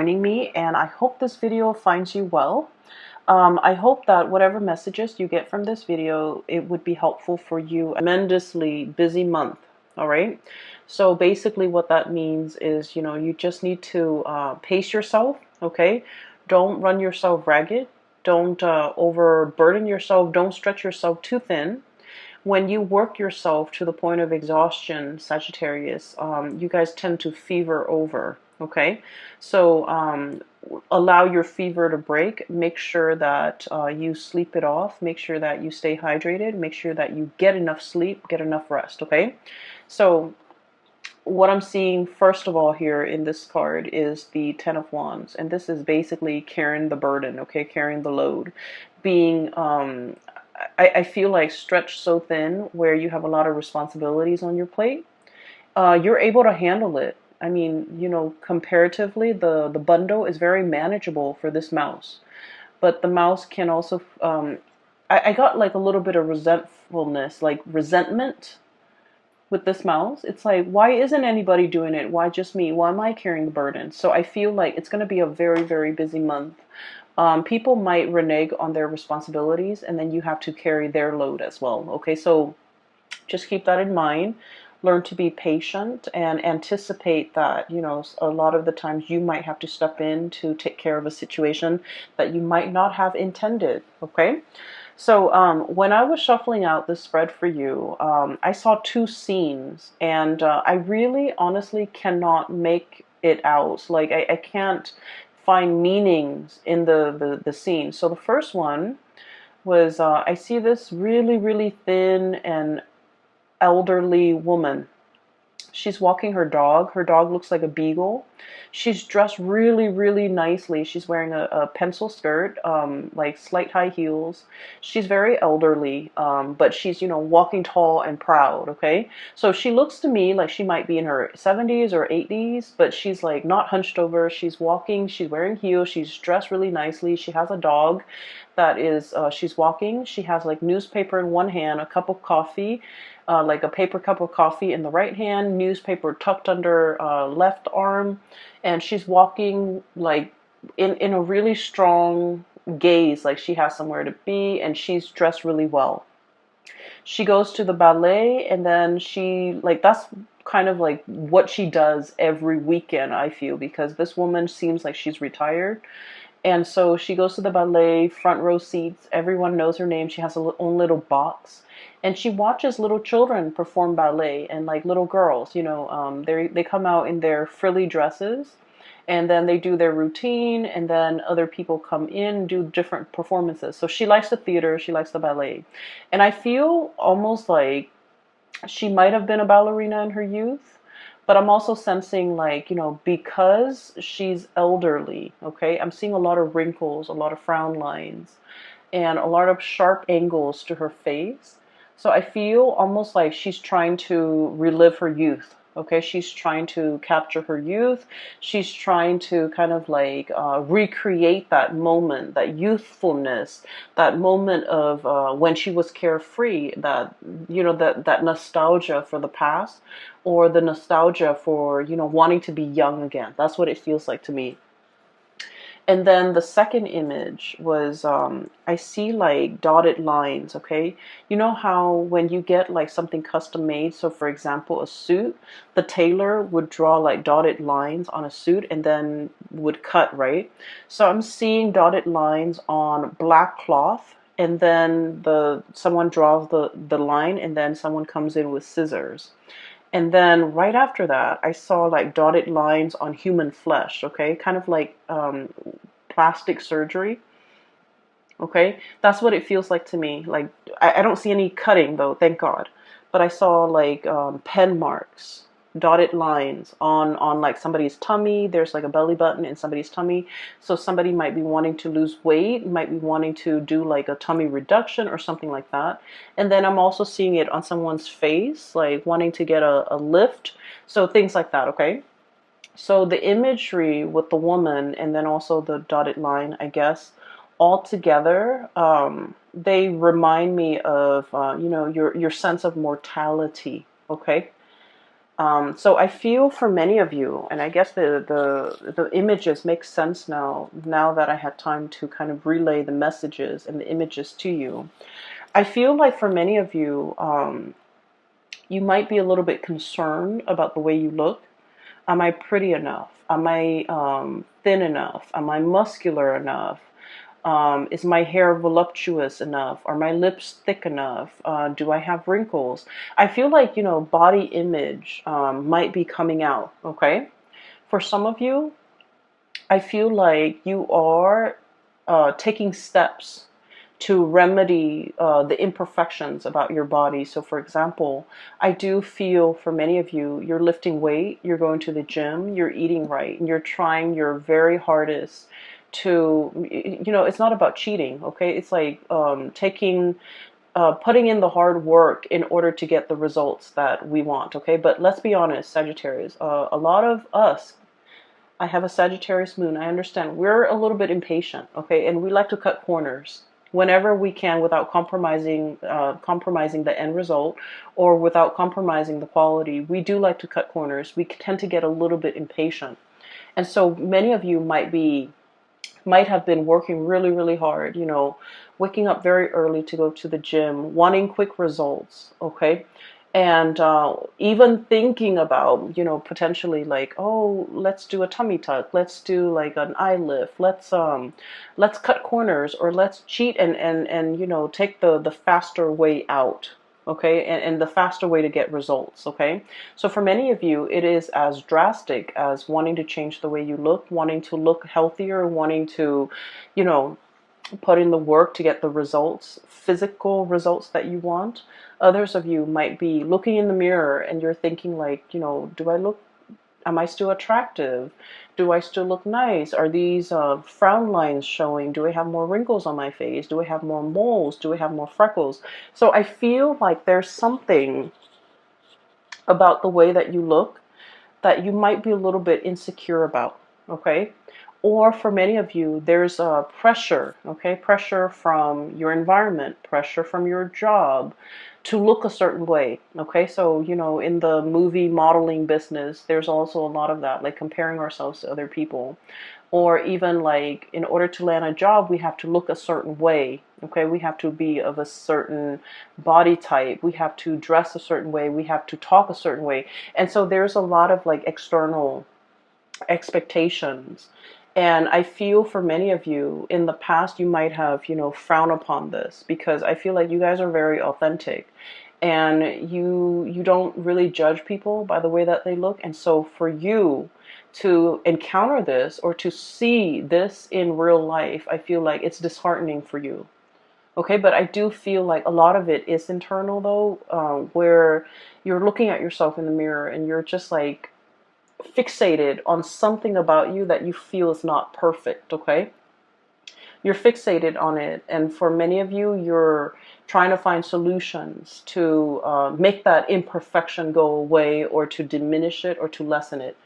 joining me, and I hope this video finds you well. I hope that whatever messages you get from this video, it would be helpful for you. Tremendously busy month, all right? So basically what that means is, you just need to pace yourself, okay? Don't run yourself ragged. Don't overburden yourself. Don't stretch yourself too thin. When you work yourself to the point of exhaustion, Sagittarius, you guys tend to fever over, okay? So allow your fever to break. Make sure that you sleep it off. Make sure that you stay hydrated. Make sure that you get enough sleep, get enough rest, okay? So what I'm seeing first of all here in this card is the Ten of Wands, and this is basically carrying the burden, okay, carrying the load, being I feel like stretched so thin where you have a lot of responsibilities on your plate. You're able to handle it. I mean, comparatively, the bundle is very manageable for this mouse, but the mouse can also I got like a little bit of resentfulness, like resentment with this mouse. It's like, why isn't anybody doing it? Why just me? Why am I carrying the burden? So I feel like it's going to be a very, very busy month. People might renege on their responsibilities, and then you have to carry their load as well. Okay, so just keep that in mind. Learn to be patient and anticipate that, a lot of the times you might have to step in to take care of a situation that you might not have intended. Okay. So when I was shuffling out this spread for you, I saw two scenes, and I really honestly cannot make it out. Like I can't find meanings in the scene. So the first one was I see this really, really thin and elderly woman. She's walking her dog. Her dog looks like a beagle. She's dressed really, really nicely. She's wearing a pencil skirt, like slight high heels. She's very elderly, but she's, walking tall and proud, okay? So she looks to me like she might be in her 70s or 80s, but she's like not hunched over. She's walking, she's wearing heels, she's dressed really nicely. She has a dog that is, she's walking. She has like newspaper in one hand, a cup of coffee, like a paper cup of coffee in the right hand, newspaper tucked under left arm, and she's walking like in a really strong gaze, like she has somewhere to be, and she's dressed really well. She goes to the ballet, and then that's kind of like what she does every weekend, I feel, because this woman seems like she's retired. And so she goes to the ballet, front row seats. Everyone knows her name. She has her own little box. And she watches little children perform ballet, and like little girls, they come out in their frilly dresses, and then they do their routine, and then other people come in, do different performances. So she likes the theater, she likes the ballet. And I feel almost like she might have been a ballerina in her youth, but I'm also sensing like, because she's elderly, okay, I'm seeing a lot of wrinkles, a lot of frown lines, and a lot of sharp angles to her face. So I feel almost like she's trying to relive her youth. Okay, she's trying to capture her youth. She's trying to kind of like recreate that moment, that youthfulness, that moment of when she was carefree, that, that nostalgia for the past, or the nostalgia for, wanting to be young again. That's what it feels like to me. And then the second image was, I see like dotted lines, okay? You know how when you get like something custom made, so for example, a suit, the tailor would draw like dotted lines on a suit and then would cut, right? So I'm seeing dotted lines on black cloth, and then someone draws the line, and then someone comes in with scissors. And then right after that, I saw like dotted lines on human flesh, okay? Kind of like plastic surgery, okay? That's what it feels like to me. Like, I don't see any cutting though, thank God. But I saw like pen marks, dotted lines on like somebody's tummy. There's like a belly button in somebody's tummy. So somebody might be wanting to lose weight, might be wanting to do like a tummy reduction or something like that. And then I'm also seeing it on someone's face, like wanting to get a lift. So things like that, okay? So the imagery with the woman and then also the dotted line, I guess, all together, they remind me of, your sense of mortality, okay? So I feel for many of you, and I guess the images make sense now that I had time to kind of relay the messages and the images to you. I feel like for many of you, you might be a little bit concerned about the way you look. Am I pretty enough? Am I thin enough? Am I muscular enough? Is my hair voluptuous enough? Are my lips thick enough? Do I have wrinkles? I feel like, body image might be coming out, okay? For some of you, I feel like you are taking steps to remedy the imperfections about your body. So, for example, I do feel for many of you, you're lifting weight, you're going to the gym, you're eating right, and you're trying your very hardest to, it's not about cheating, okay? It's like putting in the hard work in order to get the results that we want, okay? But let's be honest, Sagittarius, a lot of us, I have a Sagittarius moon. I understand we're a little bit impatient, okay, and we like to cut corners whenever we can without compromising the end result or without compromising the quality. We do like to cut corners. We tend to get a little bit impatient, and so many of you might have been working really, really hard. Waking up very early to go to the gym, wanting quick results, okay, and even thinking about, potentially like, oh, let's do a tummy tuck, let's do like an eye lift, let's cut corners, or let's cheat and take the faster way out, okay, and the faster way to get results, okay. So for many of you, it is as drastic as wanting to change the way you look, wanting to look healthier, wanting to, you know put in the work to get the results, physical results that you want. Others of you might be looking in the mirror and you're thinking like, am I still attractive? Do I still look nice? Are these frown lines showing? Do I have more wrinkles on my face? Do I have more moles? Do I have more freckles? So I feel like there's something about the way that you look that you might be a little bit insecure about, okay? Or for many of you, there's a pressure, okay? Pressure from your environment, pressure from your job to look a certain way, okay? So, in the movie modeling business, there's also a lot of that, like comparing ourselves to other people. Or even like in order to land a job, we have to look a certain way, okay? We have to be of a certain body type. We have to dress a certain way. We have to talk a certain way. And so there's a lot of like external expectations. And I feel for many of you in the past, you might have, frowned upon this because I feel like you guys are very authentic and you don't really judge people by the way that they look. And so for you to encounter this or to see this in real life, I feel like it's disheartening for you. Okay, but I do feel like a lot of it is internal though, where you're looking at yourself in the mirror and you're just like fixated on something about you that you feel is not perfect, okay? You're fixated on it, and for many of you, you're trying to find solutions to make that imperfection go away or to diminish it or to lessen it.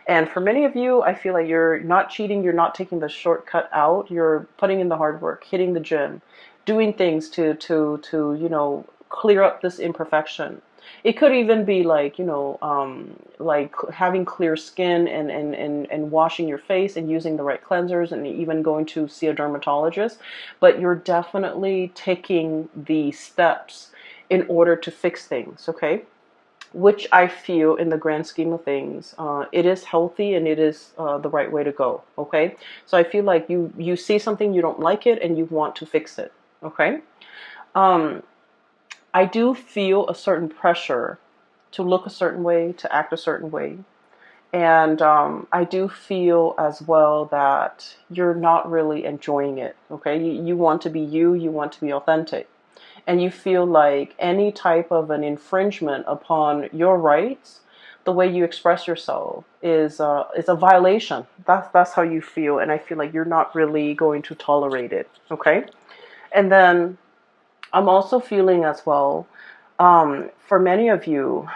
And for many of you, I feel like you're not cheating, you're not taking the shortcut out, you're putting in the hard work, hitting the gym, doing things to clear up this imperfection. It could even be like, like having clear skin and washing your face and using the right cleansers and even going to see a dermatologist. But you're definitely taking the steps in order to fix things, okay? Which I feel in the grand scheme of things, it is healthy and it is the right way to go, okay? So I feel like you see something, you don't like it, and you want to fix it, okay? I do feel a certain pressure to look a certain way, to act a certain way. And I do feel as well that you're not really enjoying it, okay? You want to be you want to be authentic. And you feel like any type of an infringement upon your rights, the way you express yourself is a violation. That's how you feel. And I feel like you're not really going to tolerate it, okay? And then I'm also feeling as well, for many of you,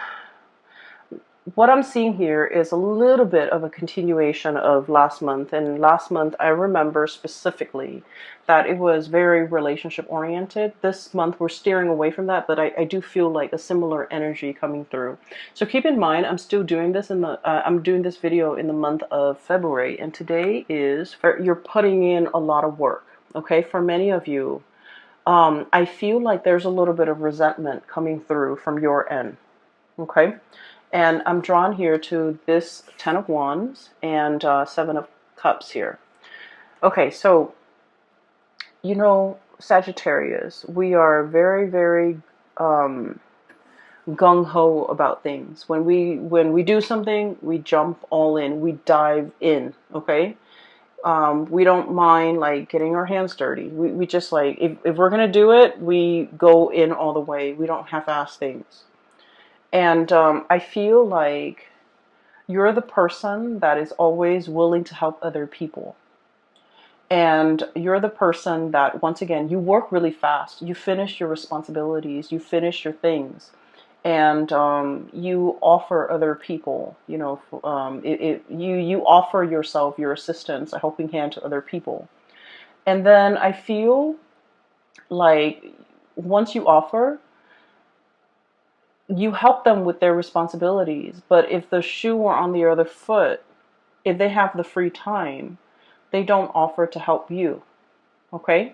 what I'm seeing here is a little bit of a continuation of last month. And last month, I remember specifically that it was very relationship oriented. This month, we're steering away from that, but I do feel like a similar energy coming through. So keep in mind, I'm still doing this I'm doing this video in the month of February, and today is, you're putting in a lot of work. Okay, for many of you, I feel like there's a little bit of resentment coming through from your end. Okay. And I'm drawn here to this Ten of Wands and Seven of Cups here. Okay, so, Sagittarius, we are very, very gung-ho about things. When we do something, we jump all in. We dive in, okay? We don't mind, like, getting our hands dirty. We just, like, if we're going to do it, we go in all the way. We don't half-ass things. And I feel like you're the person that is always willing to help other people. And you're the person that, once again, you work really fast. You finish your responsibilities. You finish your things. And you offer other people, you offer yourself, your assistance, a helping hand to other people. And then I feel like once you offer, you help them with their responsibilities. But if the shoe were on the other foot, if they have the free time, they don't offer to help you. Okay?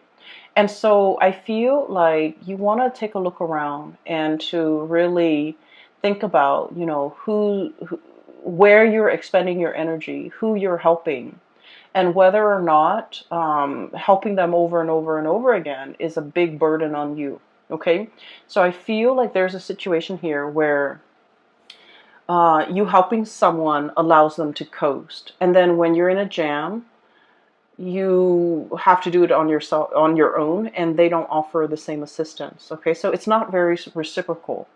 And so I feel like you want to take a look around and to really think about, where you're expending your energy, who you're helping, and whether or not helping them over and over and over again is a big burden on you. Okay? So I feel like there's a situation here where you helping someone allows them to coast. And then when you're in a jam, you have to do it on your own, and they don't offer the same assistance. Okay, so it's not very reciprocal.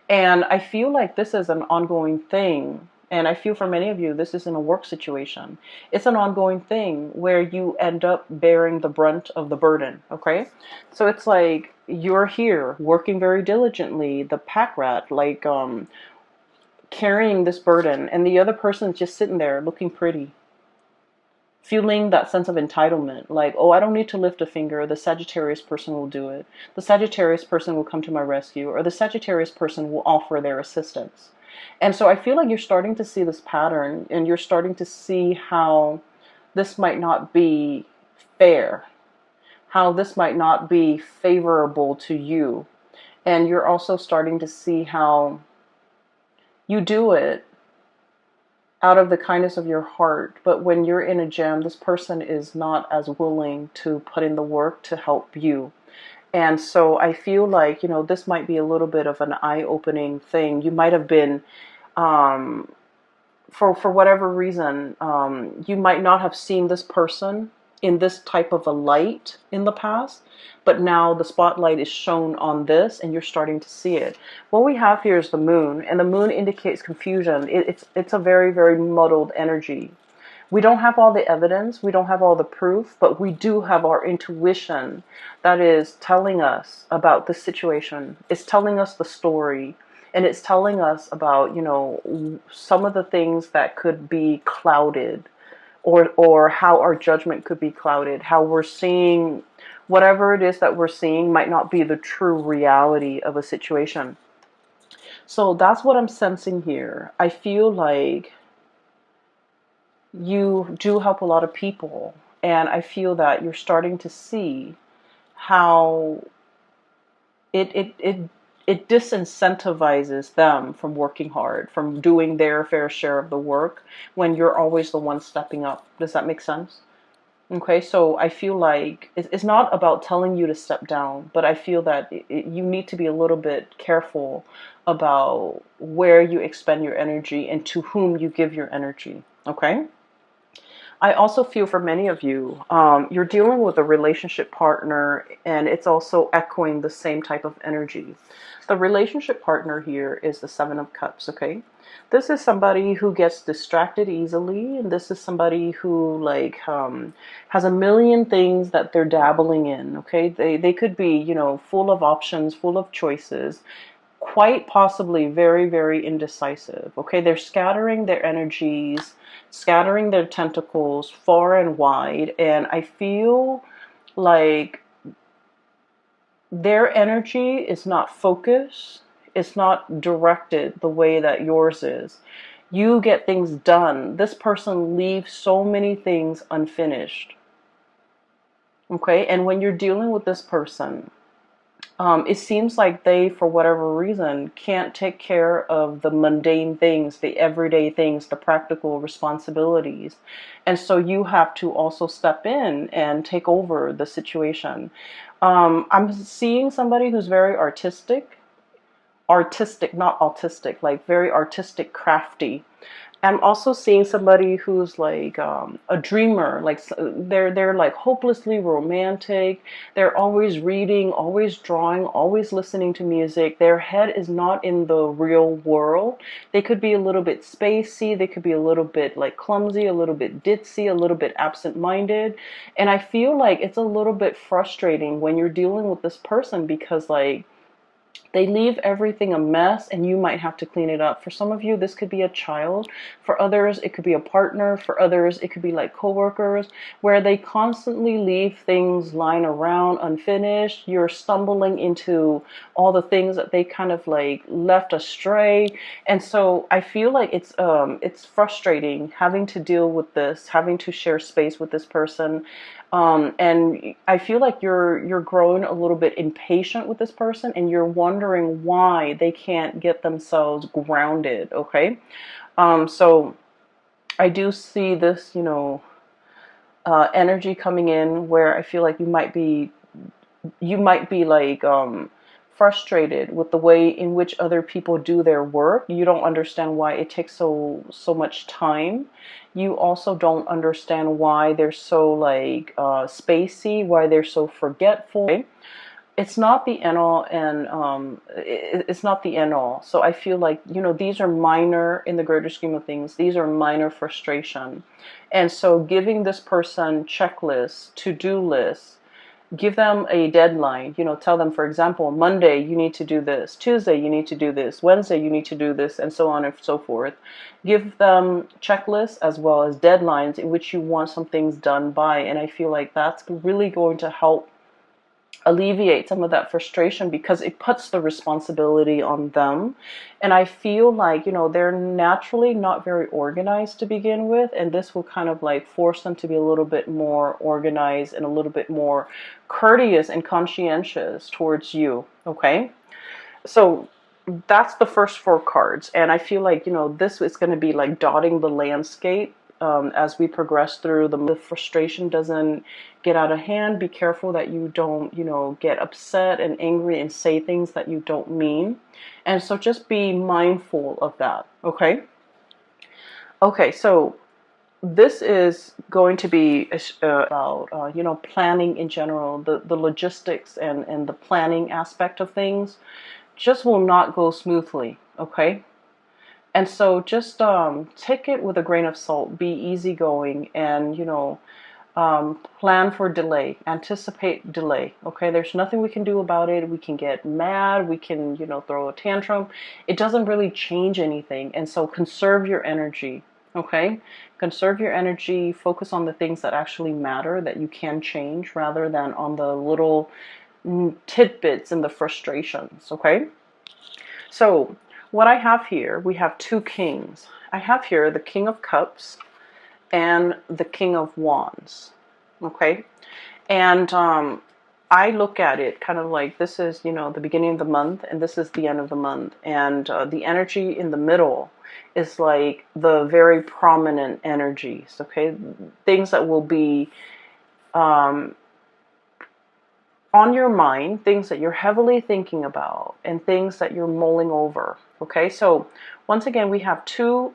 And I feel like this is an ongoing thing. And I feel for many of you, this isn't a work situation. It's an ongoing thing where you end up bearing the brunt of the burden. Okay, so it's like you're here working very diligently, the pack rat, like carrying this burden, and the other person's just sitting there looking pretty, feeling that sense of entitlement, like, oh, I don't need to lift a finger. The Sagittarius person will do it. The Sagittarius person will come to my rescue, or the Sagittarius person will offer their assistance. And so I feel like you're starting to see this pattern, and you're starting to see how this might not be fair, how this might not be favorable to you. And you're also starting to see how you do it out of the kindness of your heart, but when you're in a jam, this person is not as willing to put in the work to help you. And so I feel like, this might be a little bit of an eye-opening thing. You might have been, for whatever reason, you might not have seen this person in this type of a light in the past, but now the spotlight is shown on this and you're starting to see it. What we have here is the moon, and the moon indicates confusion. It's a very, very muddled energy. We don't have all the evidence, we don't have all the proof, but we do have our intuition that is telling us about the situation. It's telling us the story, and it's telling us about, some of the things that could be clouded, or how our judgment could be clouded, how we're seeing whatever it is that we're seeing might not be the true reality of a situation. So that's what I'm sensing here. I feel like you do help a lot of people, and I feel that you're starting to see how it disincentivizes them from working hard, from doing their fair share of the work when you're always the one stepping up. Does that make sense? Okay, so I feel like it's not about telling you to step down, but I feel that you need to be a little bit careful about where you expend your energy and to whom you give your energy. Okay? I also feel for many of you, you're dealing with a relationship partner, and it's also echoing the same type of energy. The relationship partner here is the Seven of Cups, okay? This is somebody who gets distracted easily, and this is somebody who has a million things that they're dabbling in, okay? They could be, full of options, full of choices, quite possibly very, very indecisive. Okay, they're scattering their energies, scattering their tentacles far and wide, and I feel like their energy is not focused, it's not directed the way that yours is. You get things done. This person leaves so many things unfinished. Okay, and when you're dealing with this person, it seems like they, for whatever reason, can't take care of the mundane things, the everyday things, the practical responsibilities. And so you have to also step in and take over the situation. I'm seeing somebody who's very artistic, not autistic, like very artistic, crafty. I'm also seeing somebody who's like a dreamer, like they're like hopelessly romantic. They're always reading, always drawing, always listening to music. Their head is not in the real world. They could be a little bit spacey. They could be a little bit like clumsy, a little bit ditzy, a little bit absent-minded. And I feel like it's a little bit frustrating when you're dealing with this person because like they leave everything a mess and you might have to clean it up. For some of you, this could be a child. For others, it could be a partner. For others, it could be like coworkers where they constantly leave things lying around unfinished. You're stumbling into all the things that they kind of like left astray. And so I feel like it's frustrating having to deal with this, having to share space with this person. And I feel like you're growing a little bit impatient with this person, and you're wondering why they can't get themselves grounded. Okay, so I do see this, energy coming in where I feel like you might be like frustrated with the way in which other people do their work. You don't understand why it takes so much time. You also don't understand why they're so like spacey, why they're so forgetful. Okay? It's not the end all, and it's not the end all. So I feel like these are minor in the greater scheme of things. These are minor frustration, and so giving this person checklists, to-do lists, give them a deadline. Tell them, for example, Monday you need to do this, Tuesday you need to do this, Wednesday you need to do this, and so on and so forth. Give them checklists as well as deadlines in which you want some things done by, and I feel like that's really going to help alleviate some of that frustration because it puts the responsibility on them. And I feel like they're naturally not very organized to begin with, and this will kind of like force them to be a little bit more organized and a little bit more courteous and conscientious towards you. Okay, so that's the first four cards, and I feel like this is going to be like dotting the landscape as we progress through. The frustration doesn't get out of hand. Be careful that you don't get upset and angry and say things that you don't mean, and so just be mindful of that. Okay, so this is going to be about planning in general. The logistics and the planning aspect of things just will not go smoothly. Okay, and so just take it with a grain of salt. Be easygoing, and plan for delay, anticipate delay. Okay, there's nothing we can do about it. We can get mad, we can throw a tantrum. It doesn't really change anything, and so conserve your energy. Okay, conserve your energy, focus on the things that actually matter, that you can change, rather than on the little tidbits and the frustrations. Okay, so what I have here, we have two kings. I have here the King of Cups and the King of Wands. Okay, and I look at it kind of like this is the beginning of the month, and this is the end of the month, and the energy in the middle is like the very prominent energies. Okay, things that will be on your mind, things that you're heavily thinking about, and things that you're mulling over. Okay, so once again, we have two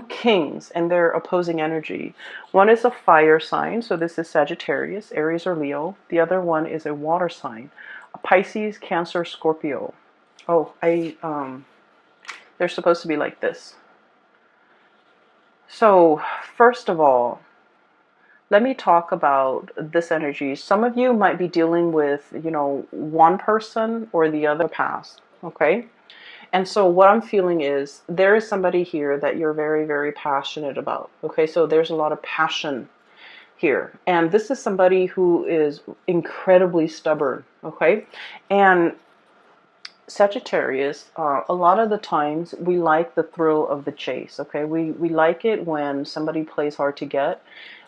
kings and their opposing energy. One is a fire sign, so this is Sagittarius, Aries, or Leo. The other one is a water sign, a Pisces, Cancer, Scorpio. Oh, they're supposed to be like this. So first of all, let me talk about this energy. Some of you might be dealing with one person or the other past. okay? And so what I'm feeling is there is somebody here that you're very, very passionate about, okay? So there's a lot of passion here. And this is somebody who is incredibly stubborn, okay? And Sagittarius, a lot of the times we like the thrill of the chase, okay? We like it when somebody plays hard to get.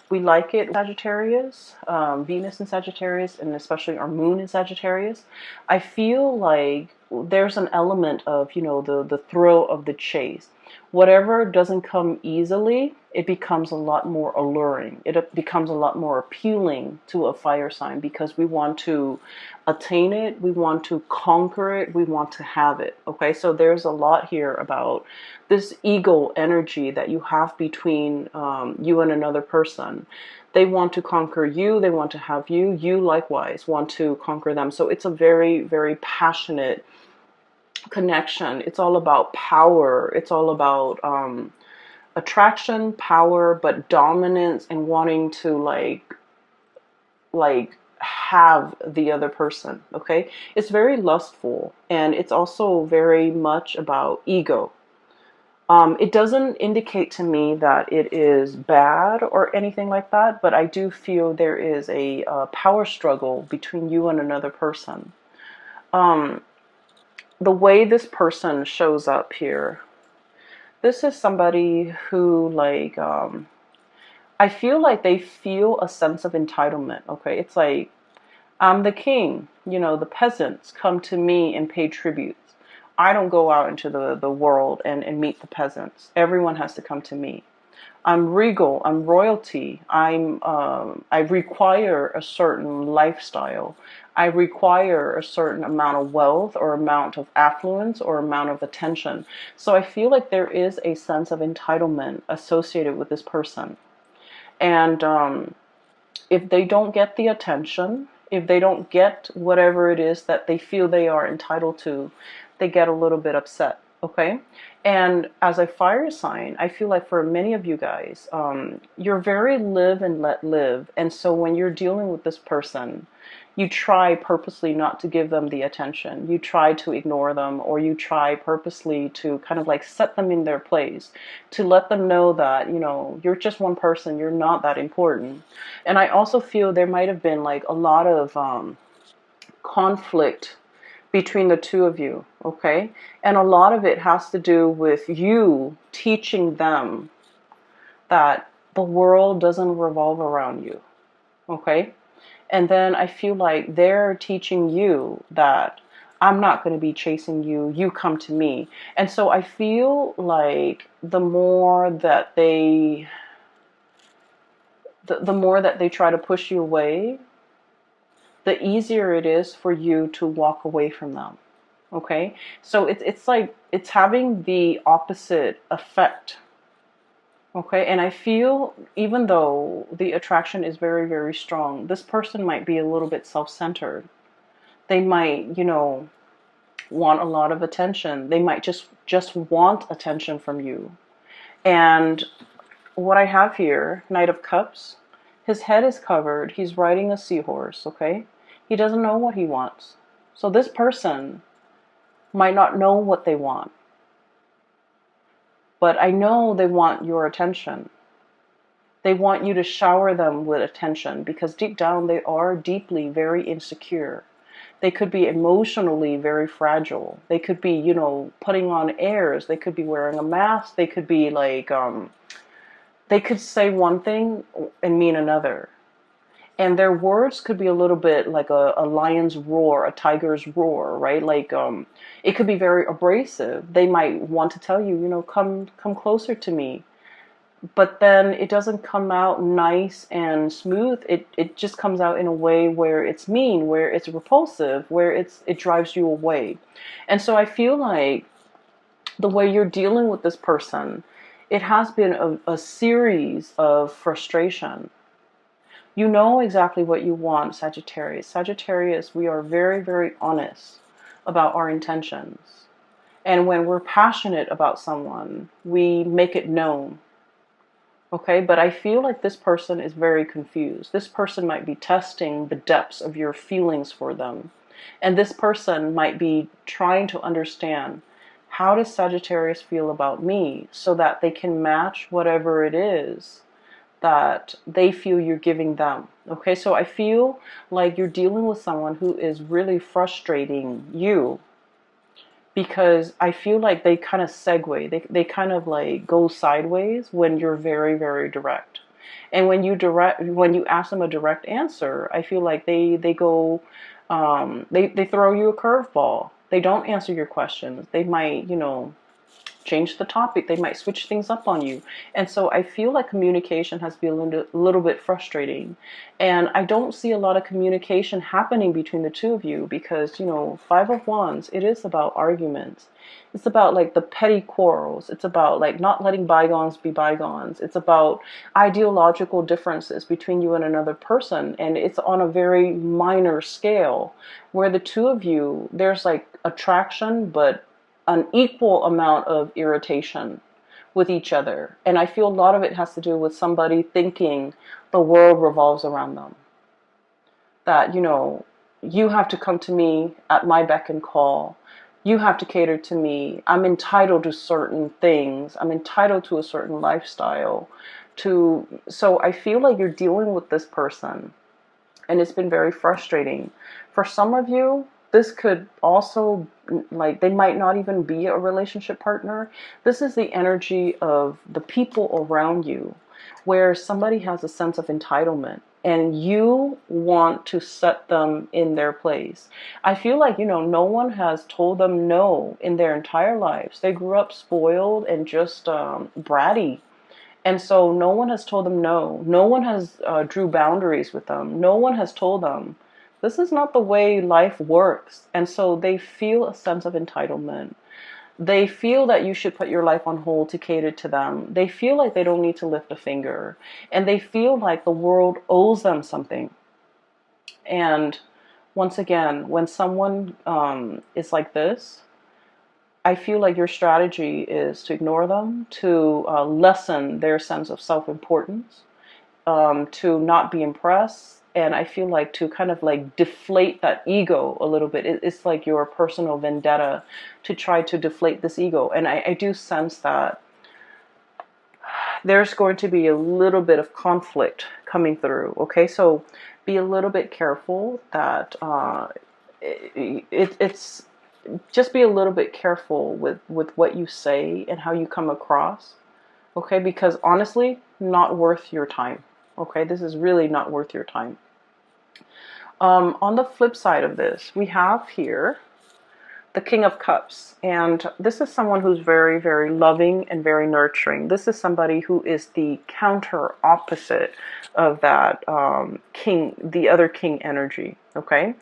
We like it, Sagittarius, Venus in Sagittarius, and especially our moon in Sagittarius. I feel like there's an element of, you know, the thrill of the chase. Whatever doesn't come easily, it becomes a lot more alluring. It becomes a lot more appealing to a fire sign because we want to attain it, we want to conquer it, we want to have it. Okay, so there's a lot here about this ego energy that you have between you and another person. They want to conquer you, they want to have you, you likewise want to conquer them. So it's a very, very passionate connection. It's all about power. It's all about attraction, power, but dominance and wanting to like have the other person. Okay, it's very lustful, and it's also very much about ego. It doesn't indicate to me that it is bad or anything like that, but I do feel there is a power struggle between you and another person. The way this person shows up here, this is somebody who I feel like they feel a sense of entitlement. Okay, it's like, I'm the king, you know, the peasants come to me and pay tributes. I don't go out into the world and meet the peasants. Everyone has to come to me. I'm regal, I'm royalty, I require a certain lifestyle. I require a certain amount of wealth or amount of affluence or amount of attention. So I feel like there is a sense of entitlement associated with this person. And if they don't get the attention, if they don't get whatever it is that they feel they are entitled to, they get a little bit upset. Okay. And as a fire sign, I feel like for many of you guys, you're very live and let live. And so when you're dealing with this person, you try purposely not to give them the attention. You try to ignore them, or you try purposely to kind of like set them in their place, to let them know that, you know, you're just one person, you're not that important. And I also feel there might have been like a lot of conflict between the two of you, okay? And a lot of it has to do with you teaching them that the world doesn't revolve around you, okay? And then I feel like they're teaching you that I'm not going to be chasing you, you come to me. And so I feel like the more that they try to push you away, the easier it is for you to walk away from them. Okay? So it's like it's having the opposite effect. Okay? And I feel even though the attraction is very, very strong, this person might be a little bit self-centered. They might, you know, want a lot of attention. They might just want attention from you. And what I have here, Knight of Cups, his head is covered. He's riding a seahorse, okay? He doesn't know what he wants. So this person might not know what they want. But I know they want your attention. They want you to shower them with attention because deep down they are deeply very insecure. They could be emotionally very fragile. They could be, you know, putting on airs. They could be wearing a mask. They could be like, they could say one thing and mean another. And their words could be a little bit like a lion's roar, a tiger's roar, right? Like, it could be very abrasive. They might want to tell you, you know, come closer to me. But then it doesn't come out nice and smooth. It just comes out in a way where it's mean, where it's repulsive, where it drives you away. And so I feel like the way you're dealing with this person, it has been a series of frustration. You know exactly what you want, Sagittarius. Sagittarius, we are very, very honest about our intentions. And when we're passionate about someone, we make it known. Okay, but I feel like this person is very confused. This person might be testing the depths of your feelings for them. And this person might be trying to understand, how does Sagittarius feel about me, so that they can match whatever it is that they feel you're giving them. Okay, so I feel like you're dealing with someone who is really frustrating you, because I feel like they kind of segue, they kind of like go sideways when you're very, very direct. And when you ask them a direct answer, I feel like they go, they throw you a curveball. They don't answer your questions. They might, change the topic. They might switch things up on you. And so I feel like communication has been a little bit frustrating. And I don't see a lot of communication happening between the two of you because, Five of Wands, it is about arguments. It's about like the petty quarrels. It's about like not letting bygones be bygones. It's about ideological differences between you and another person. And it's on a very minor scale where the two of you, there's like attraction, but an equal amount of irritation with each other. And I feel a lot of it has to do with somebody thinking the world revolves around them. That, you have to come to me at my beck and call. You have to cater to me. I'm entitled to certain things. I'm entitled to a certain lifestyle. So I feel like you're dealing with this person, and it's been very frustrating. For some of you, this could also, like, they might not even be a relationship partner. This is the energy of the people around you, where somebody has a sense of entitlement and you want to set them in their place. I feel like, no one has told them no in their entire lives. They grew up spoiled and just bratty. And so no one has told them no. No one has drew boundaries with them. No one has told them, this is not the way life works. And so they feel a sense of entitlement. They feel that you should put your life on hold to cater to them. They feel like they don't need to lift a finger. And they feel like the world owes them something. And once again, when someone is like this, I feel like your strategy is to ignore them, to lessen their sense of self-importance, to not be impressed. And I feel like to kind of like deflate that ego a little bit. It's like your personal vendetta to try to deflate this ego. And I do sense that there's going to be a little bit of conflict coming through. Okay, so be a little bit careful that it's just be a little bit careful with what you say and how you come across. Okay, because honestly, not worth your time. Okay, this is really not worth your time. On the flip side of this, we have here the King of Cups. And this is someone who's very, very loving and very nurturing. This is somebody who is the counter opposite of that king, the other king energy. Okay.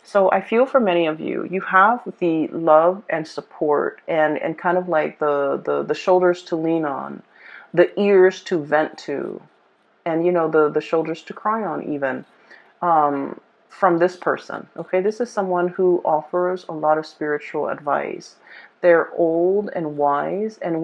So I feel for many of you, you have the love and support and kind of like the shoulders to lean on, the ears to vent to, and the shoulders to cry on even. From this person. Okay, this is someone who offers a lot of spiritual advice. They're old and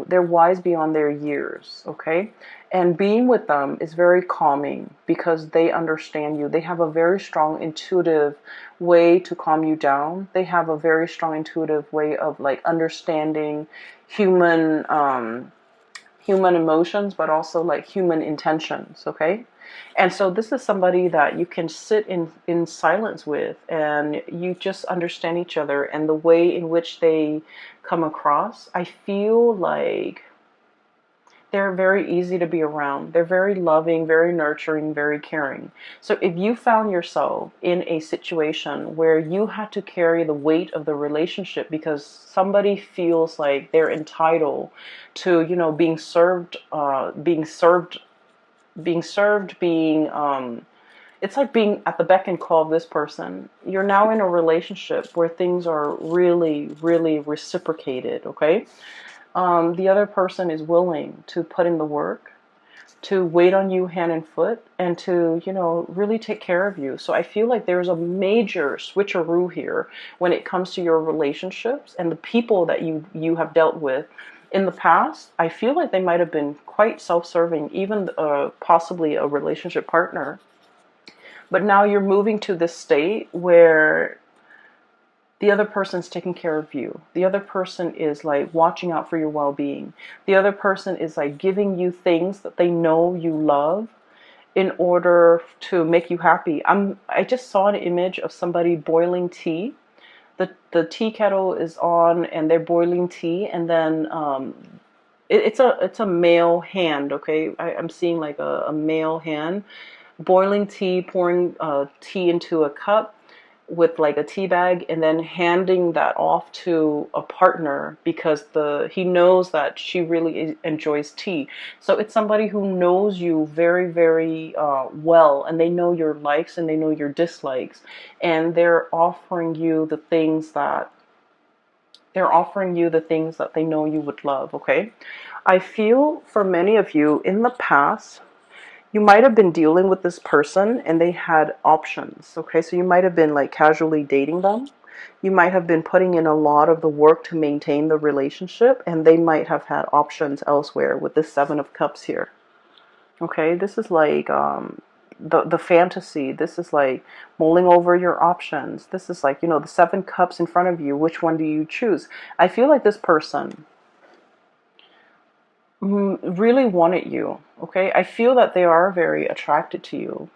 they're wise beyond their years. Okay, and being with them is very calming because they understand you. They have a very strong intuitive way to calm you down. They have a very strong intuitive way of like understanding human emotions, but also like human intentions. Okay. And so this is somebody that you can sit in silence with, and you just understand each other and the way in which they come across. I feel like they're very easy to be around. They're very loving, very nurturing, very caring. So if you found yourself in a situation where you had to carry the weight of the relationship because somebody feels like they're entitled to, being served, it's like being at the beck and call of this person. You're now in a relationship where things are really, really reciprocated, okay? The other person is willing to put in the work, to wait on you hand and foot, and to, really take care of you. So I feel like there's a major switcheroo here when it comes to your relationships and the people that you have dealt with. In the past, I feel like they might have been quite self-serving, even possibly a relationship partner. But now you're moving to this state where The other person's taking care of you. The other person is like watching out for your well-being. The other person is like giving you things that they know you love in order to make you happy. I just saw an image of somebody boiling tea. The tea kettle is on and they're boiling tea, and then it's a male hand. Okay, I'm seeing like a male hand boiling tea, pouring tea into a cup with like a tea bag, and then handing that off to a partner because he knows that she really enjoys tea. So it's somebody who knows you very, very well, and they know your likes and they know your dislikes, and they're offering you the things that they know you would love. Okay, I feel for many of you in the past, you might have been dealing with this person and they had options. Okay, so you might have been like casually dating them. You might have been putting in a lot of the work to maintain the relationship, and they might have had options elsewhere with the Seven of Cups here. Okay, this is like the fantasy. This is like mulling over your options. This is like, the Seven Cups in front of you. Which one do you choose? I feel like this person really wanted you. Okay, I feel that they are very attracted to you.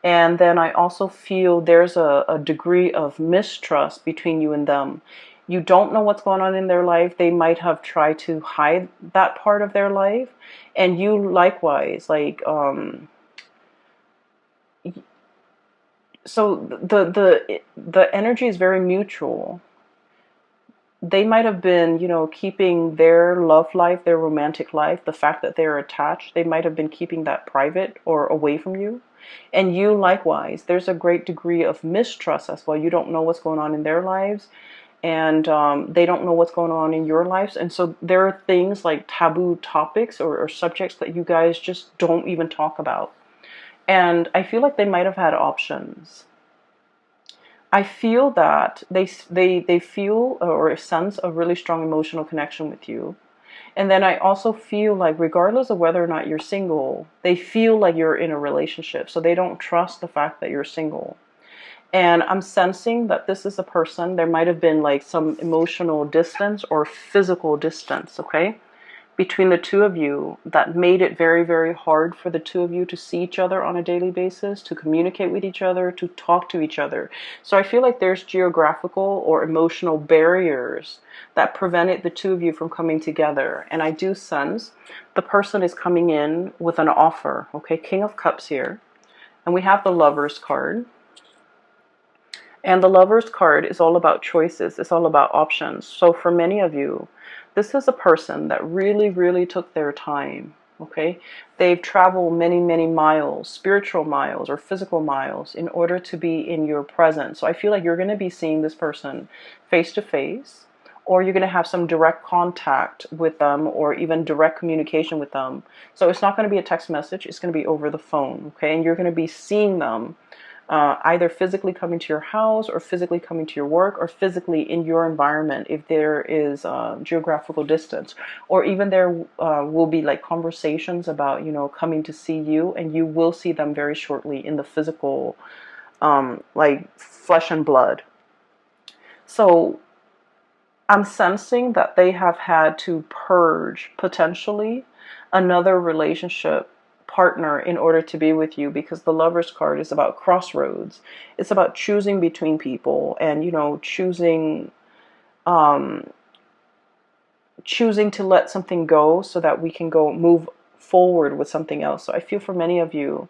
And then I also feel there's a degree of mistrust between you and them. You don't know what's going on in their life. They might have tried to hide that part of their life. And you likewise, like, so the energy is very mutual. They might have been, keeping their love life, their romantic life, the fact that they're attached, they might have been keeping that private or away from you. And you likewise, there's a great degree of mistrust as well. You don't know what's going on in their lives, and they don't know what's going on in your lives. And so there are things like taboo topics or subjects that you guys just don't even talk about. And I feel like they might have had options. I feel that they feel or sense a really strong emotional connection with you. And then I also feel like regardless of whether or not you're single, they feel like you're in a relationship. So they don't trust the fact that you're single. And I'm sensing that this is a person, there might have been like some emotional distance or physical distance, okay, between the two of you that made it very, very hard for the two of you to see each other on a daily basis, to communicate with each other, to talk to each other. So I feel like there's geographical or emotional barriers that prevented the two of you from coming together. And I do sense the person is coming in with an offer. Okay, King of Cups here. And we have the Lovers card. And the Lovers card is all about choices. It's all about options. So for many of you, this is a person that really, really took their time. Okay, they've traveled many, many miles, spiritual miles or physical miles, in order to be in your presence. So I feel like you're going to be seeing this person face to face, or you're going to have some direct contact with them, or even direct communication with them. So it's not going to be a text message, it's going to be over the phone. Okay, and you're going to be seeing them either physically coming to your house, or physically coming to your work, or physically in your environment if there is geographical distance. Or even there will be like conversations about, coming to see you, and you will see them very shortly in the physical, like flesh and blood. So I'm sensing that they have had to purge potentially another relationship partner in order to be with you, because the Lovers card is about crossroads. It's about choosing between people, and um choosing to let something go so that we can go move forward with something else. So I feel for many of you,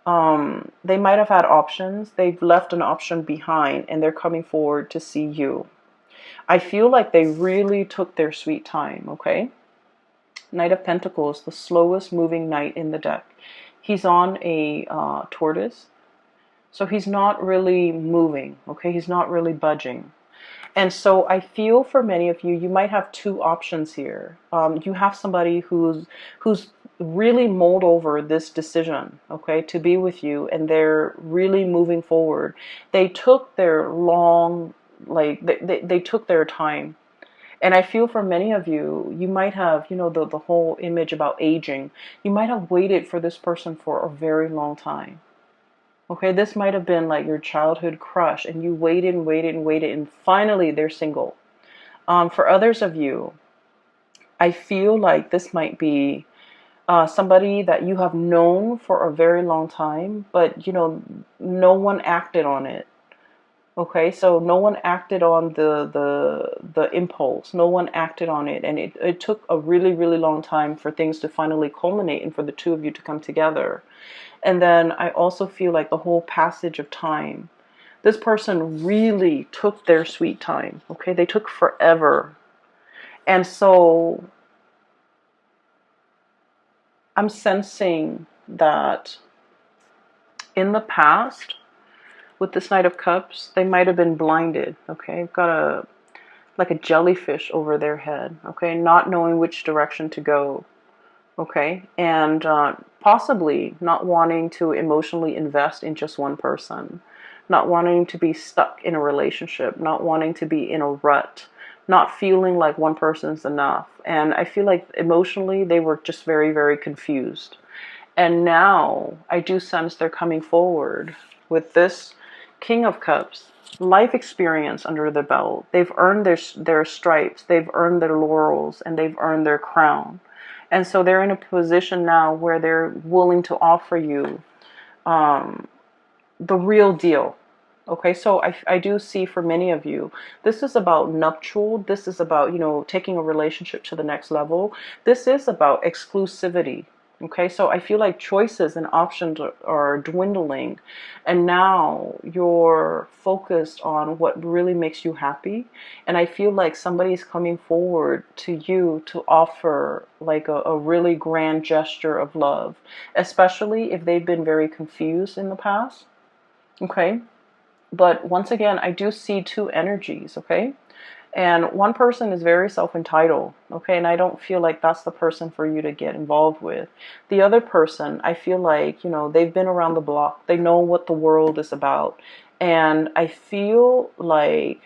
they might have had options. They've left an option behind and they're coming forward to see you. I feel like they really took their sweet time. Okay, Knight of Pentacles, the slowest moving knight in the deck. He's on a tortoise, so he's not really moving. Okay, he's not really budging. And so I feel for many of you, you might have two options here. You have somebody who's really mulled over this decision, okay, to be with you, and they're really moving forward. They took their long, like they took their time. And I feel for many of you, you might have, the whole image about aging. You might have waited for this person for a very long time. Okay, this might have been like your childhood crush, and you waited and waited and waited, and finally they're single. For others of you, I feel like this might be somebody that you have known for a very long time, but no one acted on it. Okay, so no one acted on the impulse. No one acted on it, and it took a really, really long time for things to finally culminate and for the two of you to come together. And then I also feel like the whole passage of time. This person really took their sweet time. Okay, they took forever. And so I'm sensing that in the past, with this Knight of Cups, they might have been blinded. Okay, got like a jellyfish over their head. Okay, not knowing which direction to go. Okay, and possibly not wanting to emotionally invest in just one person, not wanting to be stuck in a relationship, not wanting to be in a rut, not feeling like one person's enough. And I feel like emotionally they were just very, very confused. And now I do sense they're coming forward with this King of Cups, life experience under their belt. They've earned their stripes, they've earned their laurels, and they've earned their crown. And so they're in a position now where they're willing to offer you the real deal. Okay, so I do see for many of you, this is about nuptial. This is about, taking a relationship to the next level. This is about exclusivity. Okay, so I feel like choices and options are dwindling, and now you're focused on what really makes you happy. And I feel like somebody's coming forward to you to offer like a really grand gesture of love, especially if they've been very confused in the past. Okay, but once again, I do see two energies, okay? And one person is very self-entitled, okay? And I don't feel like that's the person for you to get involved with. The other person, I feel like, they've been around the block. They know what the world is about. And I feel like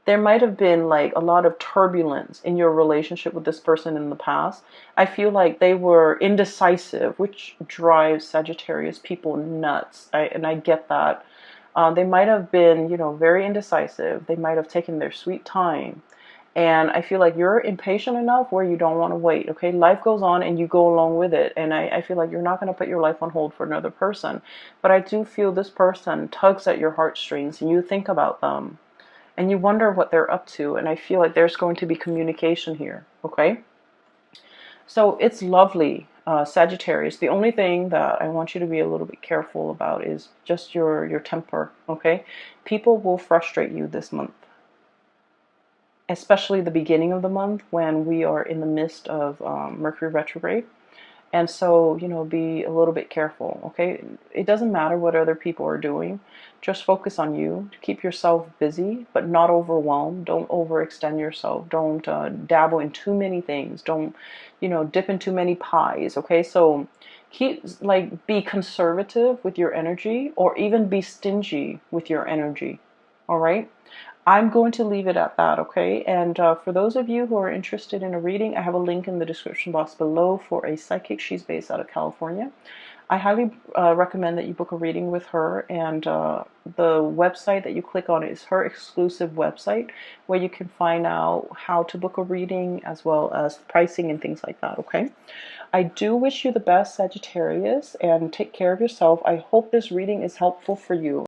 there might have been like a lot of turbulence in your relationship with this person in the past. I feel like they were indecisive, which drives Sagittarius people nuts. And I get that. They might have been, very indecisive. They might have taken their sweet time. And I feel like you're impatient enough where you don't want to wait. Okay, life goes on and you go along with it. And I feel like you're not going to put your life on hold for another person. But I do feel this person tugs at your heartstrings and you think about them and you wonder what they're up to. And I feel like there's going to be communication here. Okay, so it's lovely, Sagittarius. The only thing that I want you to be a little bit careful about is just your temper. Okay, people will frustrate you this month, especially the beginning of the month when we are in the midst of Mercury retrograde. And so, be a little bit careful, okay? It doesn't matter what other people are doing. Just focus on you. Keep yourself busy, but not overwhelmed. Don't overextend yourself. Don't dabble in too many things. Don't, dip in too many pies, okay? So be conservative with your energy, or even be stingy with your energy, all right? I'm going to leave it at that, okay? And for those of you who are interested in a reading, I have a link in the description box below for a psychic. She's based out of California. I highly recommend that you book a reading with her, and the website that you click on is her exclusive website where you can find out how to book a reading as well as pricing and things like that, okay? I do wish you the best, Sagittarius, and take care of yourself. I hope this reading is helpful for you.